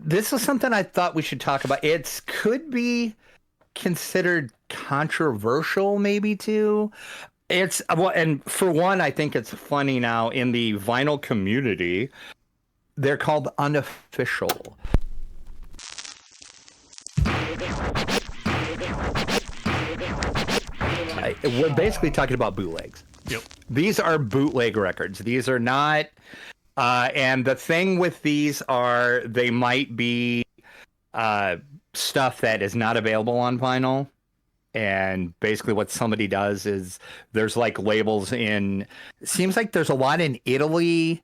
this is something I thought we should talk about. It could be considered controversial, maybe too. It's well, and for one, I think it's funny now in the vinyl community. They're called Unofficial. We're basically talking about bootlegs. Yep. These are bootleg records. These are not. And the thing with these are they might be stuff that is not available on vinyl. And basically what somebody does is there's like labels in, it seems like there's a lot in Italy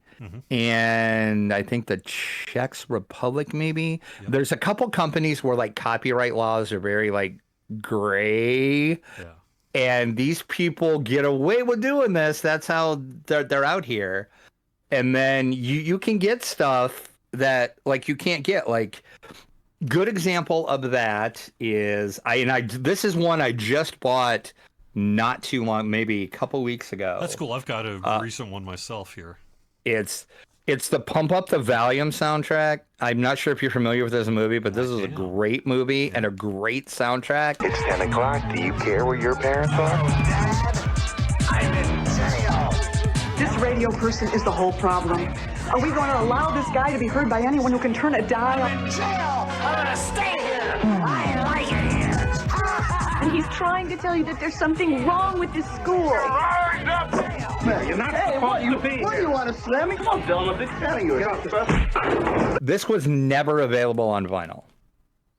and I think the Czech Republic maybe. Yep. There's a couple companies where like copyright laws are very like gray. Yeah. And these people get away with doing this. That's how they're out here. And then you can get stuff that like you can't get. Like good example of that is this is one I just bought not too long, maybe a couple weeks ago. That's cool. I've got a recent one myself here. It's the Pump Up the Volume soundtrack. I'm not sure if you're familiar with this movie, but this is a great movie and a great soundtrack. It's 10 o'clock. Do you care where your parents are? Dad, I'm in jail. This radio person is the whole problem. Are we going to allow this guy to be heard by anyone who can turn a dial? I'm in jail. I'm going to stay here. I like it here. And he's trying to tell you that there's something wrong with this school. Man, you're not supposed to be. What do you want to slam me? Come on, Bill, I'm a big fan of yours. This was never available on vinyl,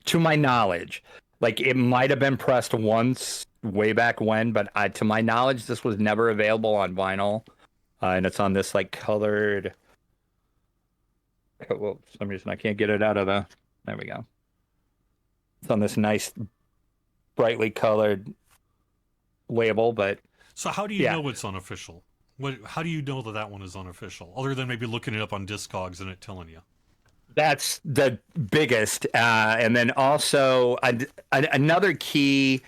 to my knowledge. Like, it might have been pressed once way back when, but to my knowledge, this was never available on vinyl. And it's on this, like, colored... Well, for some reason, I can't get it out of the... There we go. It's on this nice, brightly colored label, but... So how do you know it's unofficial? How do you know that one is unofficial? Other than maybe looking it up on Discogs and it telling you. That's the biggest. And then also another key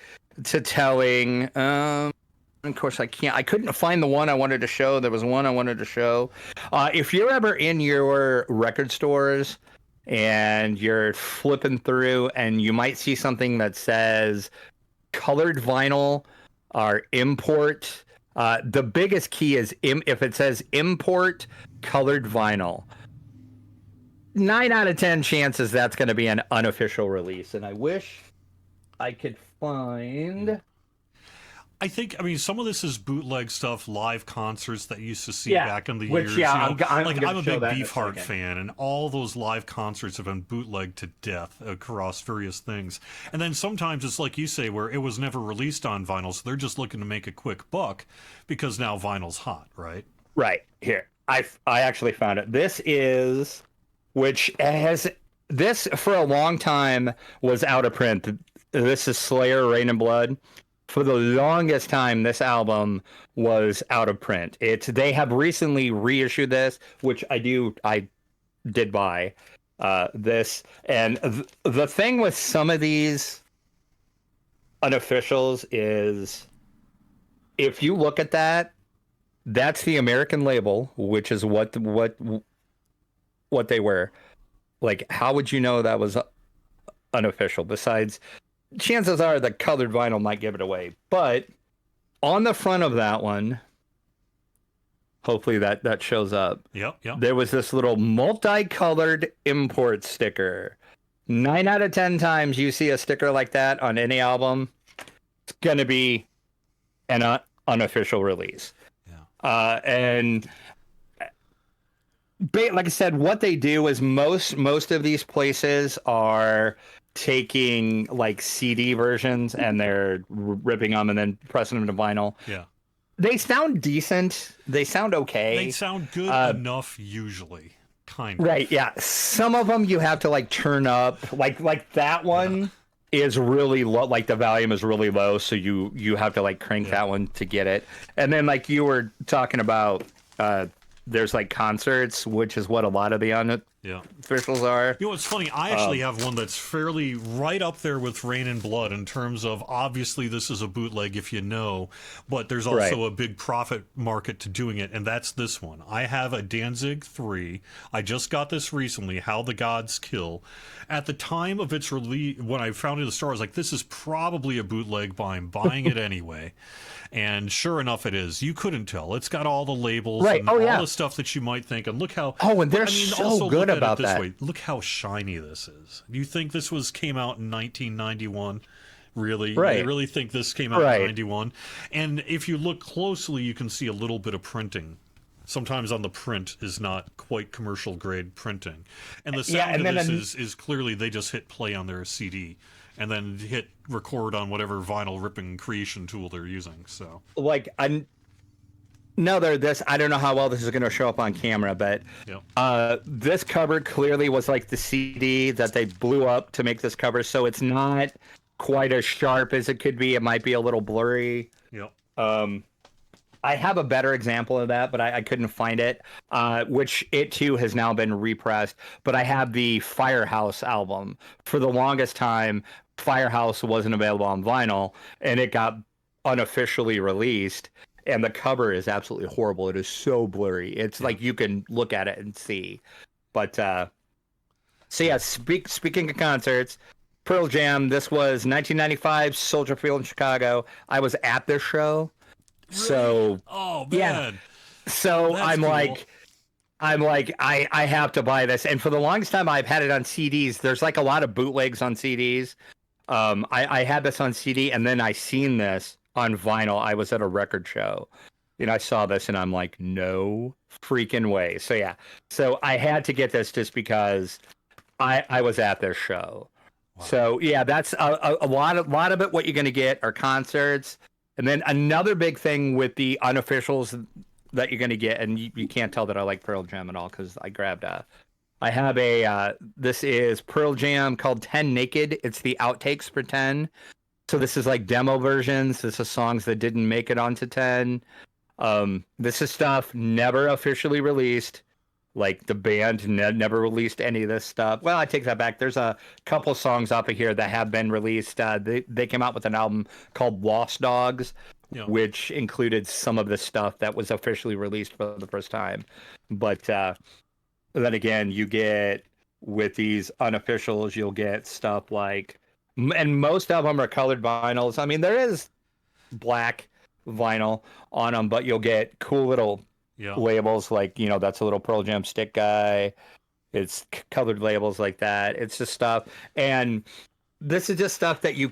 to telling... of course, I couldn't find the one I wanted to show. There was one I wanted to show. If you're ever in your record stores and you're flipping through and you might see something that says colored vinyl or import, the biggest key is if it says import colored vinyl. 9 out of 10 chances that's going to be an unofficial release. And I wish I could find... I mean, some of this is bootleg stuff, live concerts that you used to see back in the years. I'm a big Beefheart fan, and all those live concerts have been bootlegged to death across various things. And then sometimes it's like you say, where it was never released on vinyl, so they're just looking to make a quick buck because now vinyl's hot, right? Right. Here. I actually found it. This is, which has, this for a long time was out of print. This is Slayer, Rain and Blood. For the longest time, this album was out of print. They have recently reissued this, which I did buy this. And the thing with some of these unofficials is, if you look at that, that's the American label, which is what they were. Like, how would you know that was unofficial? Besides, chances are the colored vinyl might give it away. But on the front of that one, hopefully that shows up. Yep. There was this little multicolored import sticker. 9 out of 10 times you see a sticker like that on any album, it's going to be an unofficial release. Yeah. And like I said, what they do is most of these places are taking like CD versions and they're ripping them and then pressing them to vinyl. Yeah. They sound decent. They sound okay. They sound good enough usually. Kind of. Right, yeah. Some of them you have to like turn up. Like that one is really low, like the volume is really low, so you have to like crank that one to get it. And then like you were talking about there's like concerts, which is what a lot of the Yeah. officials are. You know, it's funny. I actually have one that's fairly right up there with Rain and Blood in terms of obviously this is a bootleg if you know, but there's also a big profit market to doing it, and that's this one. I have a Danzig 3. I just got this recently, How the Gods Kill. At the time of its release, when I found it in the store, I was like, this is probably a bootleg, but I'm buying it anyway. And sure enough, it is. You couldn't tell. It's got all the labels and all the stuff that you might think. And look how... Oh, and they're so good about that. Way. Look how shiny this is. Do you think this came out in 1991? Really? Right. You really think this came out in 91? And if you look closely, you can see a little bit of printing. Sometimes on the print is not quite commercial grade printing. And the sound of this is clearly they just hit play on their CD and then hit record on whatever vinyl ripping creation tool they're using. So like another this, I don't know how well this is going to show up on camera, but this cover clearly was like the CD that they blew up to make this cover, so it's not quite as sharp as it could be. It might be a little blurry. I have a better example of that, but I couldn't find it, which it too has now been repressed. But I have the Firehouse album. For the longest time, Firehouse wasn't available on vinyl, and it got unofficially released. And the cover is absolutely horrible. It is so blurry. It's like you can look at it and see. But so yeah, speaking of concerts, Pearl Jam. This was 1995, Soldier Field in Chicago. I was at this show. So so that's I'm cool. I have to buy this, and for the longest time I've had it on CDs. There's like a lot of bootlegs on CDs. I had this on CD, and then I seen this on vinyl. I was at a record show, and I saw this, and I'm like, no freaking way. So yeah, so I had to get this just because I was at this show. Wow. So yeah, that's a lot of it. What you're going to get are concerts. And then another big thing with the unofficials that you're going to get, and you can't tell that I like Pearl Jam at all because I grabbed I have this is Pearl Jam called 10 Naked. It's the outtakes for 10. So this is like demo versions. This is songs that didn't make it onto 10. This is stuff never officially released. Like the band never released any of this stuff. Well, I take that back. There's a couple songs off of here that have been released. They came out with an album called Lost Dogs, which included some of the stuff that was officially released for the first time. But then again, you get with these unofficials, you'll get stuff like, and most of them are colored vinyls. I mean, there is black vinyl on them, but you'll get cool little labels like, that's a little Pearl Jam stick guy. It's colored labels like that. It's just stuff. And this is just stuff that you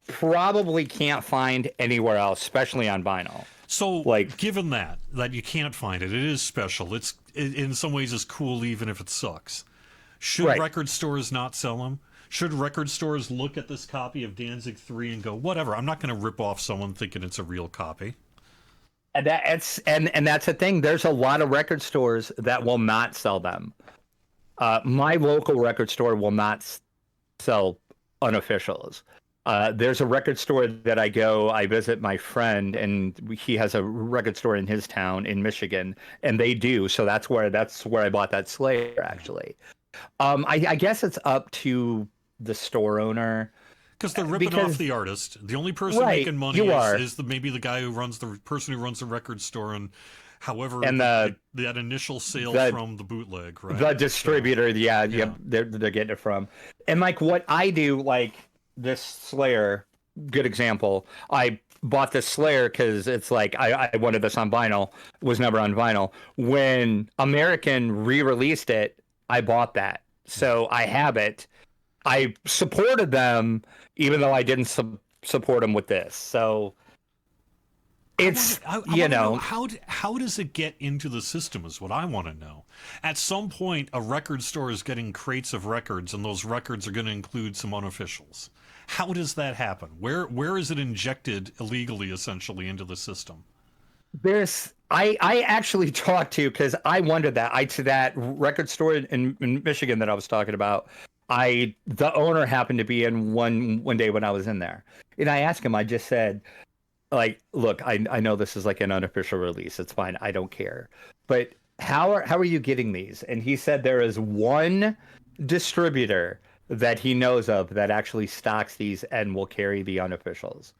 probably can't find anywhere else, especially on vinyl. So, like, given that you can't find it, it is special. It's in some ways is cool, even if it sucks. Should record stores not sell them? Should record stores look at this copy of Danzig 3 and go, whatever, I'm not going to rip off someone thinking it's a real copy? And that's the thing. There's a lot of record stores that will not sell them. My local record store will not sell unofficials. There's a record store that I visit my friend, and he has a record store in his town in Michigan, and they do. So that's where I bought that Slayer, actually. I guess it's up to the store owner. Because they're ripping off the artist. The only person making money is maybe the guy who runs the record store, and however that initial sale from the bootleg, right? The distributor, they're getting it from. And like what I do, like this Slayer, good example. I bought this Slayer because it's like I wanted this on vinyl. It was never on vinyl. When American re-released it, I bought that, so I have it. I supported them, even though I didn't support them with this. So it's, I know how does it get into the system is what I want to know. At some point, a record store is getting crates of records, and those records are going to include some unofficials. How does that happen? Where is it injected illegally, essentially, into the system? I actually talked to, because I wondered that, to that record store in Michigan that I was talking about. The owner happened to be in one day when I was in there, and I asked him, I just said, like, look, I know this is like an unofficial release. It's fine. I don't care. But how are you getting these? And he said there is one distributor that he knows of that actually stocks these and will carry the unofficials.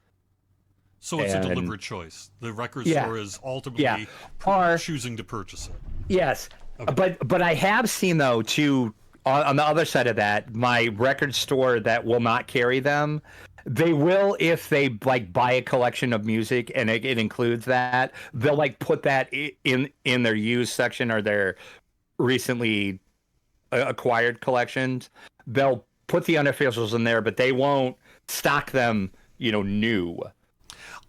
So it's a And deliberate choice. The record yeah, store is ultimately yeah, or choosing to purchase it. yes, Okay. but I have seen though too on the other side of that, my record store that will not carry them. They will if they like buy a collection of music and it includes that. They'll like put that in their used section or their recently acquired collections. They'll put the unofficials in there, but they won't stock them, new.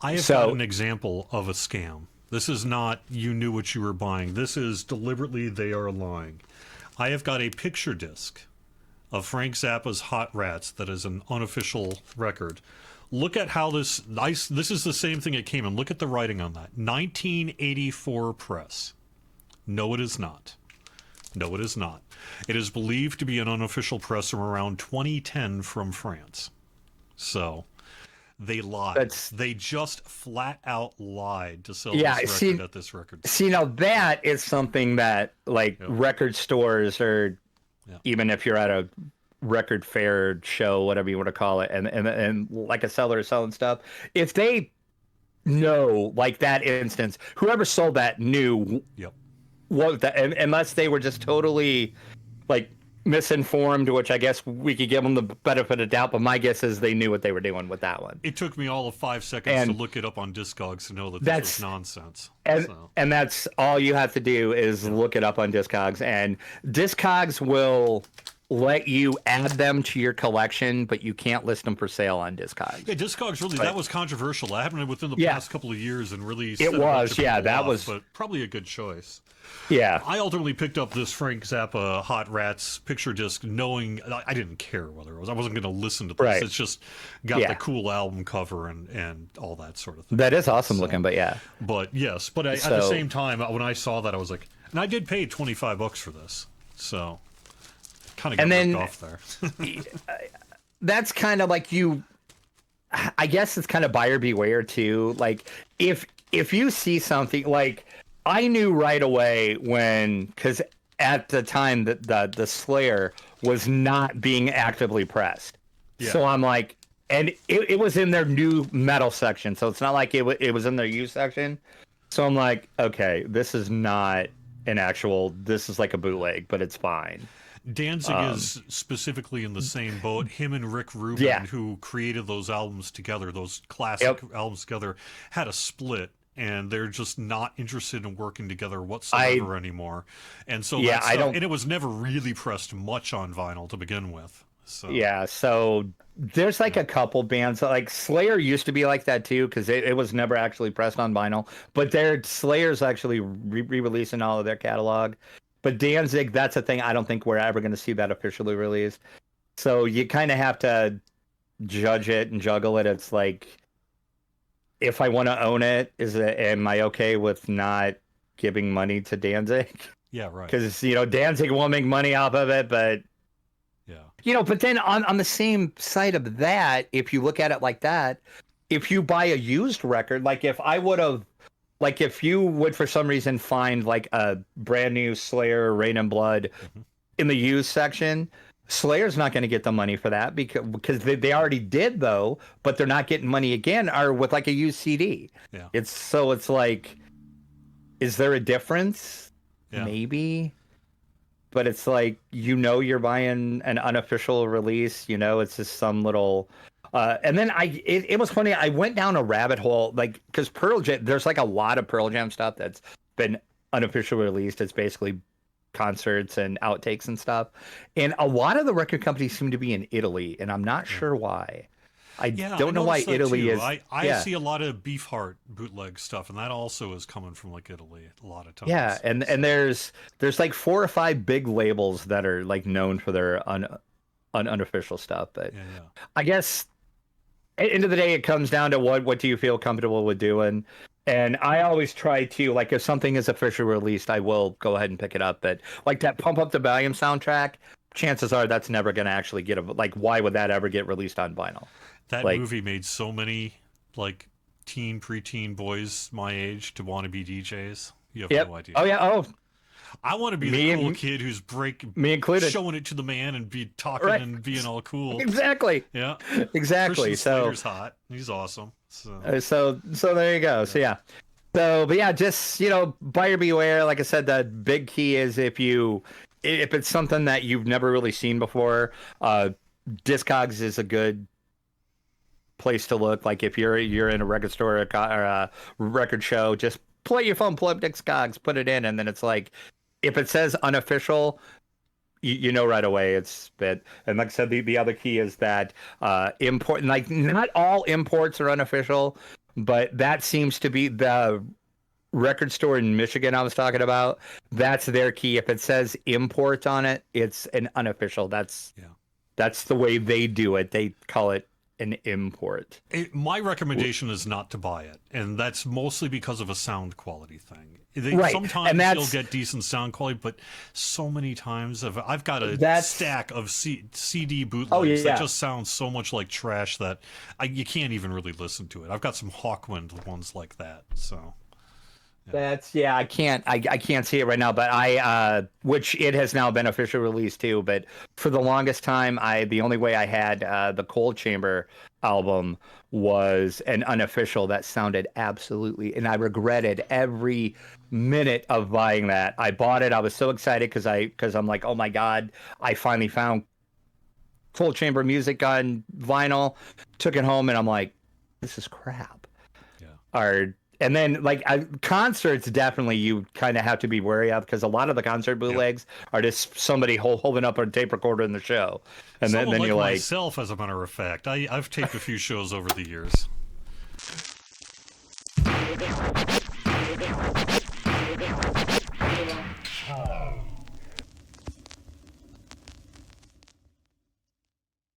I have got an example of a scam. This is not you knew what you were buying. This is deliberately they are lying. I have got a picture disc of Frank Zappa's Hot Rats that is an unofficial record. Look at how this is the same thing it came in. Look at the writing on that. 1984 press. No, it is not. No, it is not. It is believed to be an unofficial press from around 2010 from France. So they lied. They just flat out lied to sell this record at this record store. See, now that is something that record stores or even if you're at a record fair show, whatever you want to call it, and like a seller is selling stuff, if they know, like that instance, whoever sold that knew what that, unless they were just totally like misinformed, which I guess we could give them the benefit of doubt, but my guess is they knew what they were doing with that one. It took me all of 5 seconds to look it up on Discogs to know that this was nonsense. And that's all you have to do is look it up on Discogs, and Discogs will let you add them to your collection, but you can't list them for sale on Discogs. Yeah, Discogs really, that was controversial. That happened within the past couple of years and really it was, that was, but probably a good choice. Yeah. I ultimately picked up this Frank Zappa Hot Rats picture disc knowing I didn't care whether it was. I wasn't going to listen to this. Right. It's just got the cool album cover and all that sort of thing. That is awesome looking, but yeah. But yes, but at the same time, when I saw that, I was like, and I did pay $25 for this. So kind of got ripped off there. That's kind of like I guess it's kind of buyer beware too. Like if you see something like, I knew right away because at the time that the Slayer was not being actively pressed. Yeah. So I'm like, and it was in their new metal section. So it's not like it was in their used section. So I'm like, okay, this is not this is like a bootleg, but it's fine. Danzig is specifically in the same boat. Him and Rick Rubin, who created those albums together, those classic albums together, had a split. And they're just not interested in working together whatsoever anymore. And so and it was never really pressed much on vinyl to begin with. So so there's like a couple bands like Slayer used to be like that too, because it was never actually pressed on vinyl. But Slayer's actually re-releasing all of their catalog. But Danzig, that's a thing. I don't think we're ever going to see that officially released. So you kind of have to judge it and juggle it. It's like, if I want to own it, am I okay with not giving money to Danzig? Yeah, right. Because Danzig will make money off of it, but but then on the same side of that, if you look at it like that, if you buy a used record, like if you would for some reason find like a brand new Slayer Rain and Blood in the used section, Slayer's not going to get the money for that because they already did though, but they're not getting money again or with like a used CD. Yeah. It's like, is there a difference? Yeah. Maybe, but it's like, you're buying an unofficial release, it's just some little, and then it was funny. I went down a rabbit hole, like, cause Pearl Jam, there's like a lot of Pearl Jam stuff that's been unofficially released. It's basically concerts and outtakes and stuff, and a lot of the record companies seem to be in Italy, and I'm not sure why. I don't know why Italy is. I see a lot of Beefheart bootleg stuff, and that also is coming from like Italy a lot of times. Yeah, and there's like 4 or 5 big labels that are like known for their unofficial stuff, but I guess at the end of the day, it comes down to what do you feel comfortable with doing. And I always try to, like, if something is officially released, I will go ahead and pick it up. But like that Pump Up the Volume soundtrack, chances are that's never going to actually get why would that ever get released on vinyl? That movie made so many like preteen boys my age to want to be DJs. You have no idea. Oh yeah. Oh, I want to be Me the cool and- kid who's me included. showing it to the man and be talking Right. and being all cool. Exactly. Yeah. Exactly. Christian So Slater's hot. He's awesome. So so there you go. So yeah. So but yeah, just buyer beware. Like I said, the big key is if it's something that you've never really seen before, Discogs is a good place to look. Like if you're in a record store or a record show, just pull out your phone, pull up Discogs, put it in, and then it's like if it says unofficial, you know right away it's bit. And like I said, the other key is that import, like not all imports are unofficial, but that seems to be the record store in Michigan I was talking about. That's their key. If it says import on it, it's an unofficial. That's the way they do it. They call it an import. My recommendation is not to buy it, and that's mostly because of a sound quality thing. Right. Sometimes And you'll get decent sound quality, but so many times I've got a stack of CD bootlegs that just sound so much like trash that you can't even really listen to it. I've got some Hawkwind ones like that, so... I can't see it right now, but which it has now been officially released too. But for the longest time, the only way I had the Cold Chamber album was an unofficial that sounded absolutely, and I regretted every minute of buying that. I bought it. I was so excited because I'm like, oh my god, I finally found Cold Chamber music on vinyl. Took it home, and I'm like, this is crap. Yeah. And then, concerts, definitely you kind of have to be wary of because a lot of the concert bootlegs are just somebody holding up a tape recorder in the show, and then you're like myself, as a matter of fact, I've taped a few shows over the years.